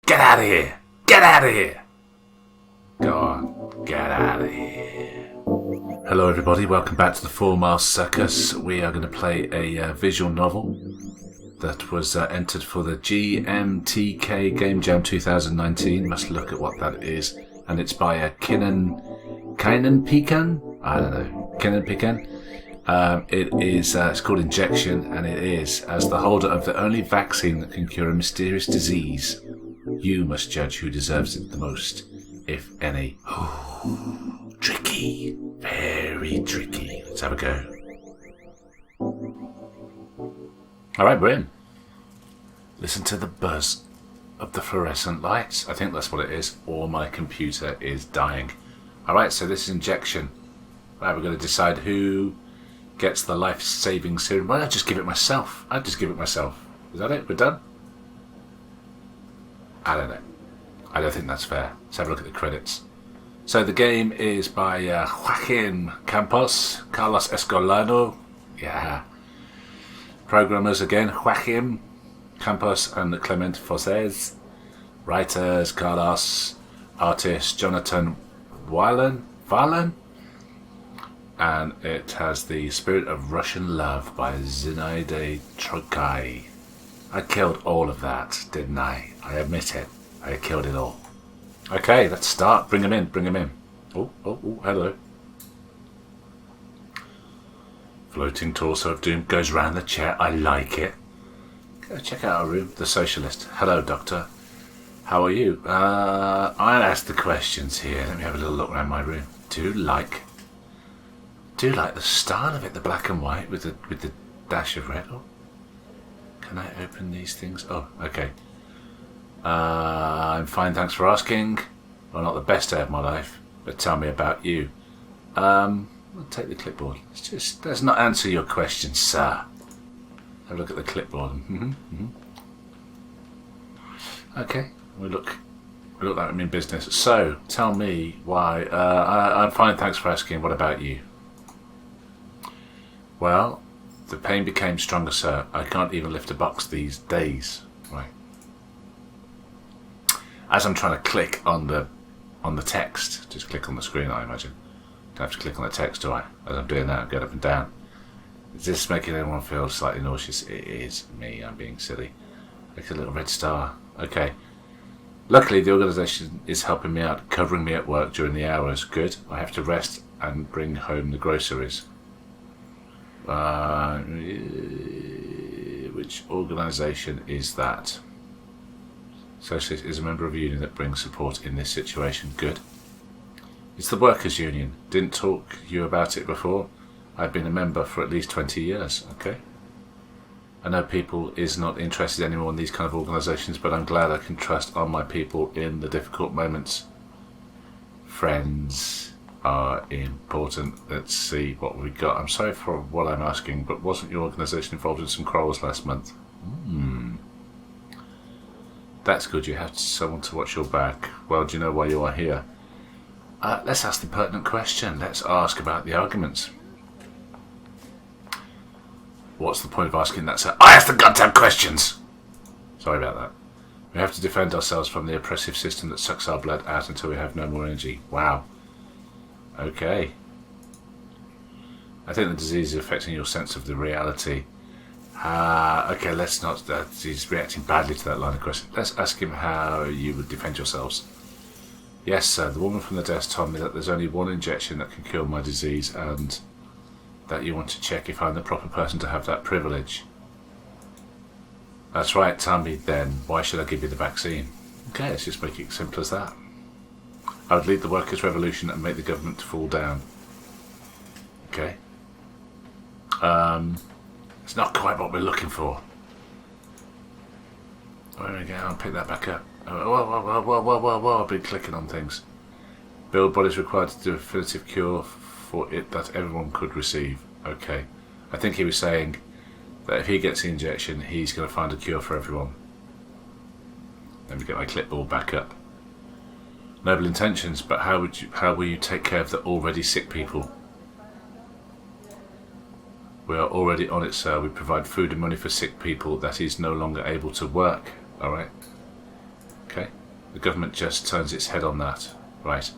Get out of here! Get out of here! Go on, get out of here. Hello everybody, welcome back to the 4 Mile Circus. We are going to play a visual novel that was entered for the GMTK Game Jam 2019. Must look at what that is. And it's by Kinen Pekan? I don't know. Kinen Pekan? It's called Injection, and it is, as the holder of the only vaccine that can cure a mysterious disease, you must judge who deserves it the most, if any. Tricky. Very tricky. Let's have a go. Alright, we're in. Listen to the buzz of the fluorescent lights. I think that's what it is, or my computer is dying. Alright, so this is Injection. Right, we're going to decide who gets the life-saving serum. Why don't I just give it myself? I'd just give it myself. Is that it? We're done? I don't know. I don't think that's fair. Let's have a look at the credits. So the game is by Joaquin Campos, Carlos Escolano. Yeah. Programmers again, Joaquin Campos and Clement Fosses. Writers, Carlos. Artist, Jonathan Valen. And it has The Spirit of Russian Love by Zinaida Trokai. I killed all of that, didn't I? I admit it. I killed it all. Okay, let's start. Bring him in. Oh, hello. Floating torso of doom goes round the chair. I like it. Go check out our room. The Socialist. Hello, Doctor. How are you? I'll ask the questions here. Let me have a little look around my room. Do like the style of it, the black and white with the dash of red. Oh, can I open these things? Oh, okay. I'm fine, thanks for asking. Well, not the best day of my life, but tell me about you. I'll take the clipboard. Let's not answer your questions, sir. Have a look at the clipboard. Okay, we look like I'm in business. So, tell me why. I'm fine, thanks for asking. What about you? Well, the pain became stronger, sir. I can't even lift a box these days. Right. As I'm trying to click on the text, just click on the screen, I imagine. Don't have to click on the text, do I? As I'm doing that, I'm going up and down. Is this making anyone feel slightly nauseous? It is me. I'm being silly. Like a little red star. Okay. Luckily, the organisation is helping me out, covering me at work during the hours. Good. I have to rest and bring home the groceries. Which organisation is that? Socialist is a member of a union that brings support in this situation. Good. It's the Workers' Union. Didn't talk you about it before. I've been a member for at least 20 years. Okay. I know people is not interested anymore in these kind of organisations, but I'm glad I can trust on my people in the difficult moments. Friends are important. Let's see what we got. I'm sorry for what I'm asking, but wasn't your organisation involved in some quarrels last month? That's good. You have someone to watch your back. Well, do you know why you are here? Let's ask the pertinent question. Let's ask about the arguments. What's the point of asking that, sir? I ask the goddamn questions! Sorry about that. We have to defend ourselves from the oppressive system that sucks our blood out until we have no more energy. Wow. Okay. I think the disease is affecting your sense of the reality. Okay, let's not... he's reacting badly to that line of question. Let's ask him how you would defend yourselves. Yes, sir. The woman from the desk told me that there's only one injection that can cure my disease, and that you want to check if I'm the proper person to have that privilege. That's right. Tell me then, why should I give you the vaccine? Okay, let's just make it as simple as that. I would lead the workers' revolution and make the government fall down. Okay. It's not quite what we're looking for. There we go, I'll pick that back up. Whoa, I've been clicking on things. Build bodies required to do a definitive cure for it that everyone could receive. Okay. I think he was saying that if he gets the injection, he's going to find a cure for everyone. Let me get my clipboard back up. Noble intentions, but how will you take care of the already sick people? We are already on it, sir. We provide food and money for sick people that is no longer able to work. Alright? Okay. The government just turns its head on that. Right.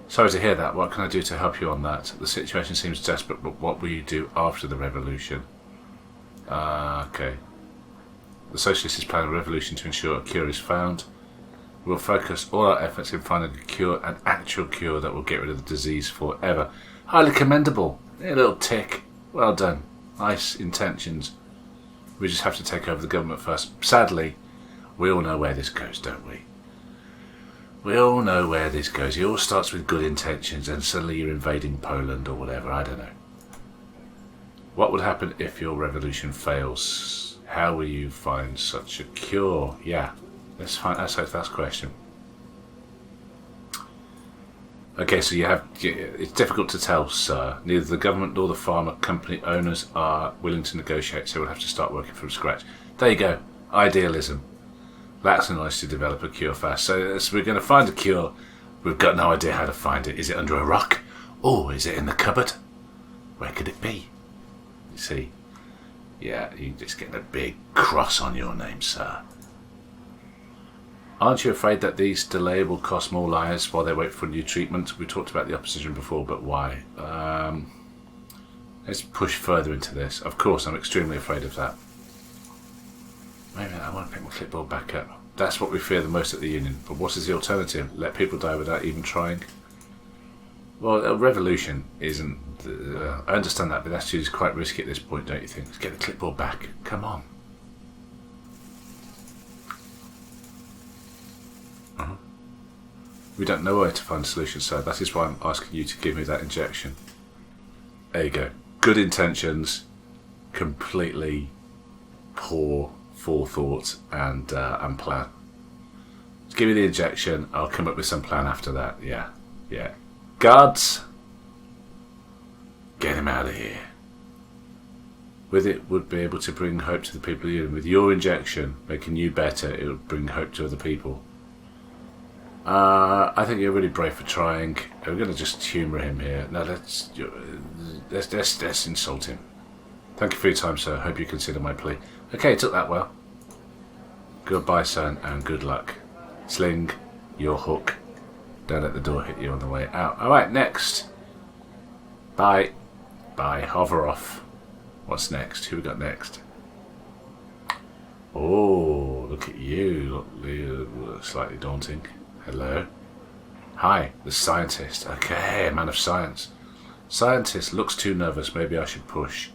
Sorry to hear that. What can I do to help you on that? The situation seems desperate, but what will you do after the revolution? Okay. The Socialists plan a revolution to ensure a cure is found. We'll focus all our efforts in finding a cure, an actual cure that will get rid of the disease forever. Highly commendable. A little tick. Well done. Nice intentions. We just have to take over the government first. Sadly, we all know where this goes, don't we? We all know where this goes. It all starts with good intentions and suddenly you're invading Poland or whatever. I don't know. What would happen if your revolution fails? How will you find such a cure? Yeah, let's find. That's the first question. Okay, so it's difficult to tell, sir. Neither the government nor the pharma company owners are willing to negotiate, so we'll have to start working from scratch. There you go. Idealism. That's nice to develop a cure fast. So we're going to find a cure. We've got no idea how to find it. Is it under a rock? Or is it in the cupboard? Where could it be? You see? Yeah, you're just getting a big cross on your name, sir. Aren't you afraid that these delay will cost more lives while they wait for new treatment? We talked about the opposition before, but why? Let's push further into this. Of course, I'm extremely afraid of that. Wait a minute, I want to pick my clipboard back up. That's what we fear the most at the Union. But what is the alternative? Let people die without even trying? Well, a revolution isn't... I understand that, but that's just quite risky at this point, don't you think? Let's get the clipboard back. Come on. We don't know where to find a solution, so that is why I'm asking you to give me that injection. There you go. Good intentions, completely poor forethought and plan. Just give me the injection. I'll come up with some plan after that. Yeah. Guards, get him out of here. With it, would be able to bring hope to the people you. With your injection, making you better, it would bring hope to other people. I think you're really brave for trying. We're going to just humour him here. No, let's insult him. Thank you for your time, sir. Hope you consider my plea. Okay, took that well. Goodbye, son, and good luck. Sling your hook. Don't let the door hit you on the way out. Alright, next. Bye. Hover off. What's next? Who we got next? Oh, look at you. Look slightly daunting. Hello. Hi, the scientist. Okay, a man of science. Scientist looks too nervous. Maybe I should push.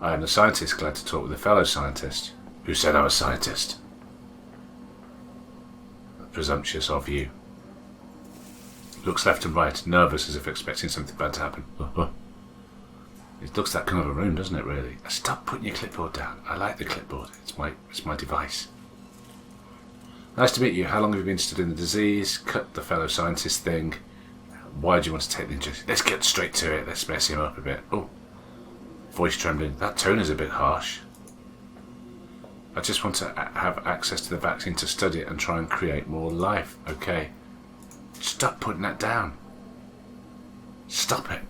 I am the scientist, glad to talk with a fellow scientist. Who said I'm a scientist? Presumptuous of you. Looks left and right, nervous as if expecting something bad to happen. It looks that kind of a room, doesn't it, really? Stop putting your clipboard down. I like the clipboard. It's my device. Nice to meet you. How long have you been studying the disease? Cut the fellow scientist thing. Why do you want to take the injection? Let's get straight to it. Let's mess him up a bit. Oh, voice trembling. That tone is a bit harsh. I just want to have access to the vaccine to study it and try and create more life. Okay. Stop putting that down. Stop it.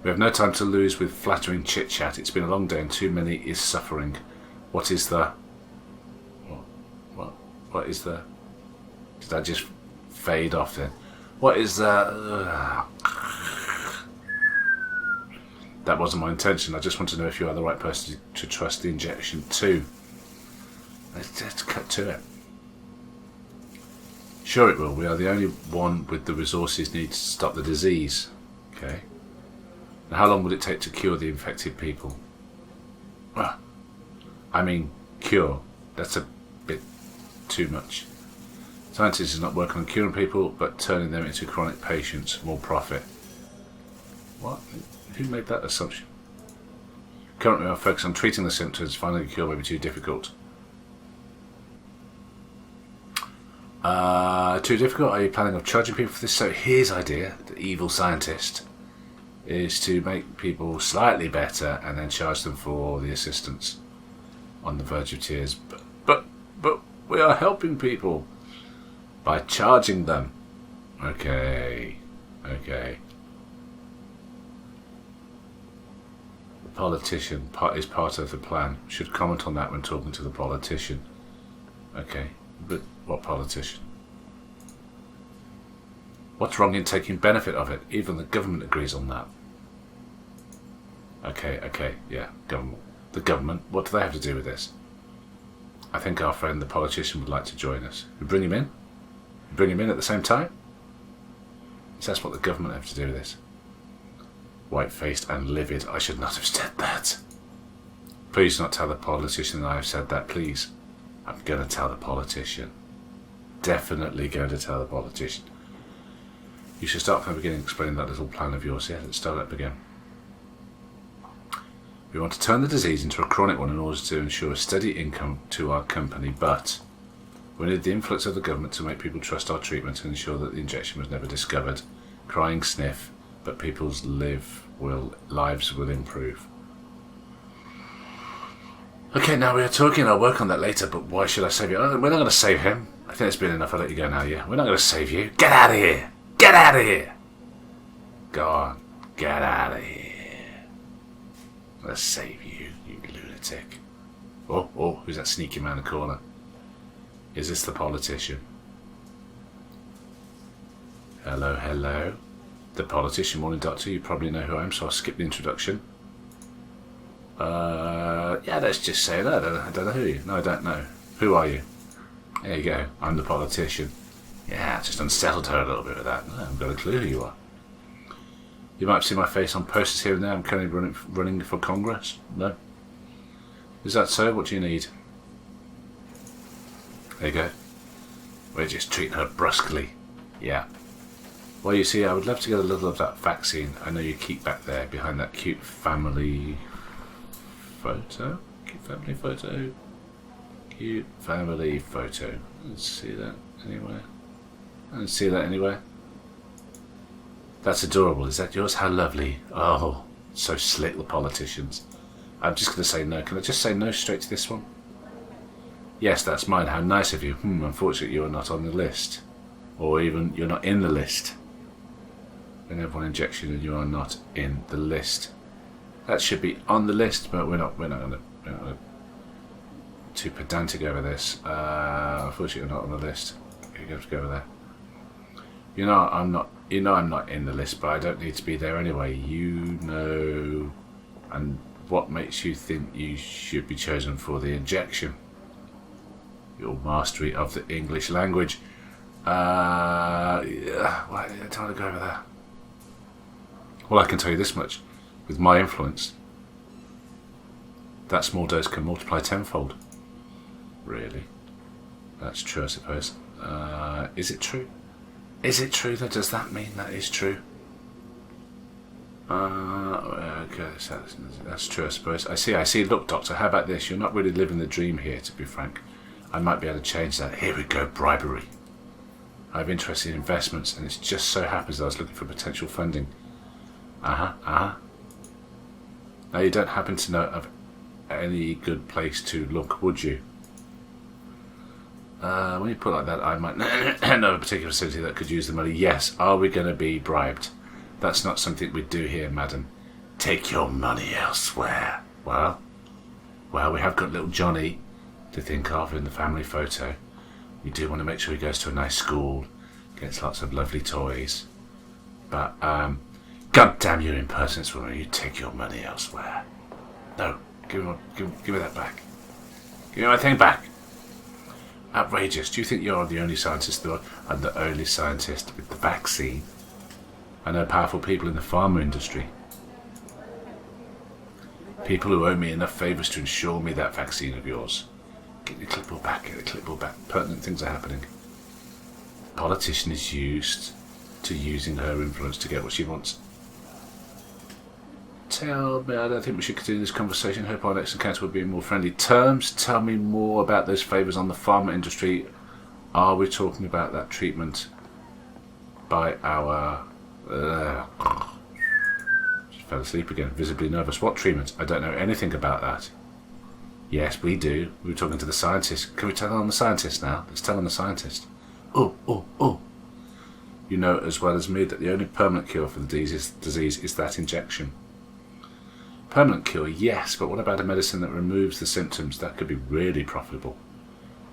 We have no time to lose with flattering chit-chat. It's been a long day and too many is suffering. What is the... What is the... Did that just fade off then? What is the... That wasn't my intention. I just want to know if you are the right person to trust the injection to. Let's cut to it. Sure it will. We are the only one with the resources needed to stop the disease. Okay. Now how long would it take to cure the infected people? Well, I mean, cure. That's a bit too much. Scientists is not working on curing people, but turning them into chronic patients. More profit. What? Who made that assumption? Currently, we are focused on treating the symptoms. Finding a cure may be too difficult. Too difficult? Are you planning on charging people for this? So his idea, the evil scientist, is to make people slightly better and then charge them for the assistance. On the verge of tears. But we are helping people by charging them. Okay. The politician is part of the plan. Should comment on that when talking to the politician. Okay, but What politician? What's wrong in taking benefit of it? Even the government agrees on that. Okay, yeah, government. The government, what do they have to do with this? I think our friend the politician would like to join us. We bring him in? We bring him in at the same time? So that's what the government have to do with this. White-faced and livid. I should not have said that. Please not tell the politician that I have said that, please. I'm going to tell the politician. Definitely going to tell the politician. You should start from the beginning explaining that little plan of yours. Yeah, let's start up again. We want to turn the disease into a chronic one in order to ensure a steady income to our company, but we need the influence of the government to make people trust our treatment and ensure that the injection was never discovered. Crying sniff, but people's lives will improve. Okay, now we are talking. I'll work on that later, but why should I save you? We're not going to save him. I think it's been enough. I'll let you go now, yeah? We're not going to save you. Get out of here! Get out of here! Go on. Get out of here. Let's save you, you lunatic. Oh, who's that sneaky man in the corner? Is this the politician? Hello. The politician. Morning, Doctor. You probably know who I am, so I'll skip the introduction. Yeah, let's just say that. I don't know who you. No, I don't know. Who are you? There you go. I'm the politician. Yeah, just unsettled her a little bit with that. I haven't got a clue who you are. You might see my face on posters here and there. I'm currently running for Congress. No? Is that so? What do you need? There you go. We're just treating her brusquely. Yeah. Well, you see, I would love to get a little of that vaccine. I know you keep back there behind that cute family photo. Cute family photo. Cute family photo. Let's see that anywhere. I don't see that anywhere. That's adorable. Is that yours? How lovely. Oh, so slick, the politicians. I'm just going to say no. Can I just say no straight to this one? Yes, that's mine. How nice of you. Unfortunately, you're not on the list. Or even, you're not in the list. Then have one injection and you are not in the list. That should be on the list, but we're not going to too pedantic over this. Unfortunately, you're not on the list. You have to go over there. You know I'm not in the list, but I don't need to be there anyway. You know, and what makes you think you should be chosen for the injection? Your mastery of the English language. Yeah, why did I tell her to go over there? Well, I can tell you this much: with my influence, that small dose can multiply tenfold. Really? That's true, I suppose. Is it true? Is it true? Does that mean that is true? Okay, so that's true, I suppose. I see. Look, Doctor, how about this? You're not really living the dream here, to be frank. I might be able to change that. Here we go, bribery. I have interest in investments, and it just so happens that I was looking for potential funding. Now, you don't happen to know of any good place to look, would you? When you put it like that, I might know a particular facility that could use the money. Yes, are we going to be bribed? That's not something we do here, madam. Take your money elsewhere. Well, we have got little Johnny to think of in the family photo. We do want to make sure he goes to a nice school, gets lots of lovely toys. But, God damn you, impertinence woman, you take your money elsewhere. No, give me that back. Give me my thing back. Outrageous. Do you think you're the only scientist though? I'm the only scientist with the vaccine. I know powerful people in the pharma industry. People who owe me enough favours to ensure me that vaccine of yours. Get the clipboard back, Pertinent things are happening. Politician is used to using her influence to get what she wants. Tell me, I don't think we should continue this conversation. Hope our next encounter will be in more friendly terms. Tell me more about those favours on the pharma industry. Are we talking about that treatment by our... She fell asleep again, visibly nervous. What treatment? I don't know anything about that. Yes, we do. We were talking to the scientist. Can we tell on the scientist now? Let's tell on the scientist. Oh. You know as well as me that the only permanent cure for the disease is that injection. Permanent cure, yes, but what about a medicine that removes the symptoms? That could be really profitable.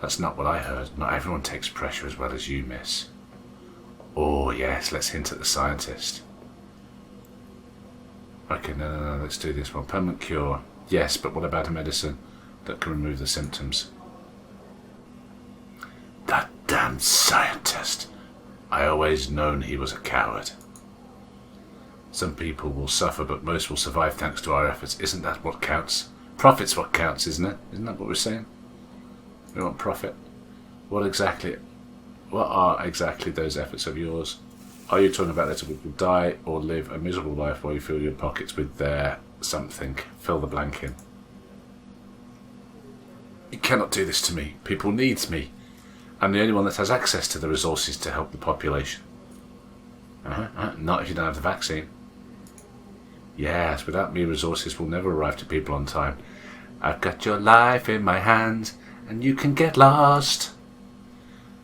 That's not what I heard. Not everyone takes pressure as well as you, miss. Oh, yes, let's hint at the scientist. Okay, no, let's do this one. Permanent cure. Yes, but what about a medicine that can remove the symptoms? That damn scientist. I always known he was a coward. Some people will suffer, but most will survive thanks to our efforts. Isn't that what counts? Profit's what counts, isn't it? Isn't that what we're saying? We want profit. What are exactly those efforts of yours? Are you talking about letting people die or live a miserable life while you fill your pockets with their something? Fill the blank in. You cannot do this to me. People needs me. I'm the only one that has access to the resources to help the population. Not if you don't have the vaccine. Yes, without me, resources will never arrive to people on time. I've got your life in my hands, and you can get lost.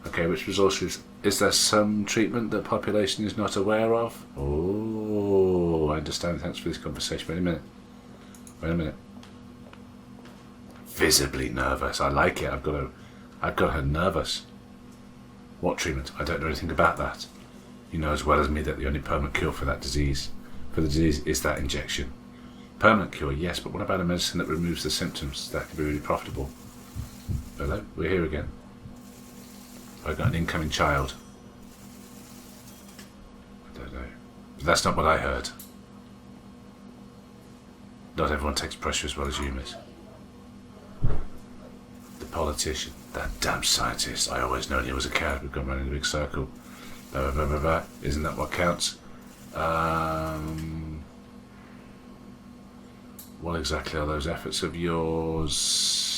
Okay, which resources? Is there some treatment that population is not aware of? Oh, I understand. Thanks for this conversation. Wait a minute. Visibly nervous. I like it. I've got her nervous. What treatment? I don't know anything about that. You know as well as me that the only permanent cure for the disease is that injection. Permanent cure, yes, but what about a medicine that removes the symptoms? That could be really profitable. Hello, we're here again. I've got an incoming child. I don't know. But that's not what I heard. Not everyone takes pressure as well as you, miss. The politician, that damn scientist. I always known he was a coward. We've gone round in a big circle. Blah, blah, blah, blah. Isn't that what counts? What exactly are those efforts of yours?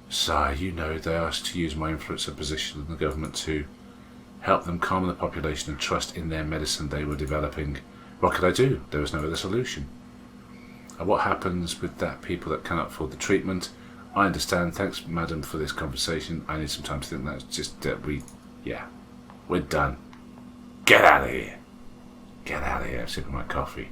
Sire, you know they asked to use my influence and position in the government to help them calm the population and trust in their medicine they were developing. What could I do? There was no other solution. And what happens with that people that cannot afford the treatment? I understand. Thanks, madam, for this conversation. I need some time to think. That's just that we're done. Get out of here. Get out of here. I'm sipping my coffee.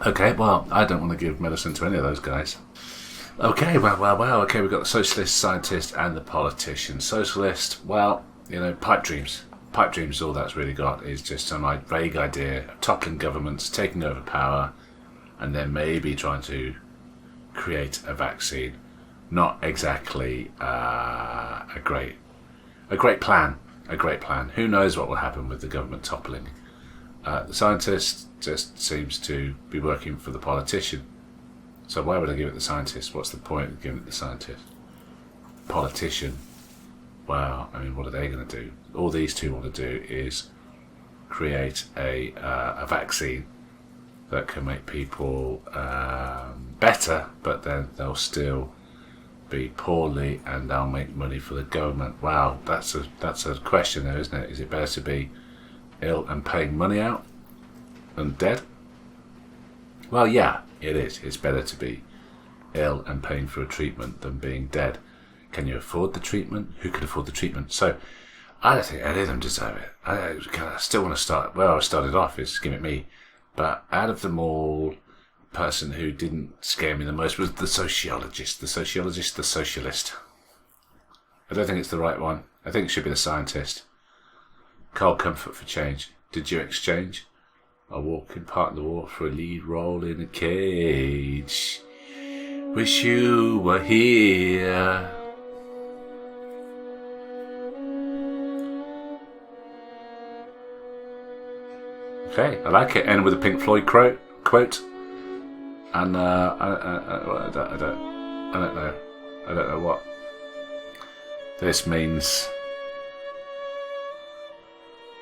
Okay, well, I don't want to give medicine to any of those guys. Okay, well. Okay, we've got the socialist, scientist, and the politician. Socialist, well, pipe dreams. Pipe dreams, all that's really got is just some vague idea of toppling governments, taking over power, and then maybe trying to create a vaccine. Not exactly a great plan. Who knows what will happen with the government toppling? The scientist just seems to be working for the politician. So why would I give it to the scientist? What's the point of giving it to the scientist? Politician. Well, I mean, what are they going to do? All these two want to do is create a vaccine that can make people better, but then they'll still be poorly and they'll make money for the government. Wow, that's a question there, isn't it? Is it better to be ill and paying money out than dead? Well, yeah, it is. It's better to be ill and paying for a treatment than being dead. Can you afford the treatment? Who can afford the treatment? So I don't think any of them deserve it. I still want to start where I started off, is give it me. But out of them all, the person who didn't scare me the most was the sociologist. The socialist. I don't think it's the right one. I think it should be the scientist. Cold comfort for change. Did you exchange? I walk in part of the war for a lead role in a cage. Wish you were here. Okay, I like it. End with a Pink Floyd quote. And I don't know what this means.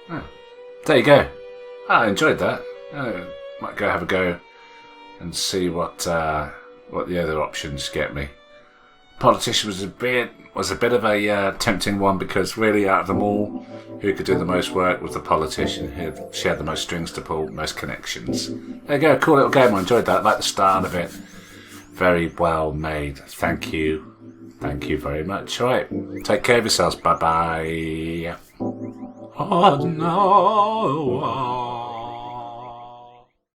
Oh, there you go. I enjoyed that. Might go have a go and see what the other options get me. Politician was a bit of a tempting one, because really out of them all, who could do the most work was the politician who shared the most strings to pull, most connections. There you go, cool little game. I enjoyed that. I like the start of it. Very well made. Thank you very much. All right, take care of yourselves. Bye bye. Oh no.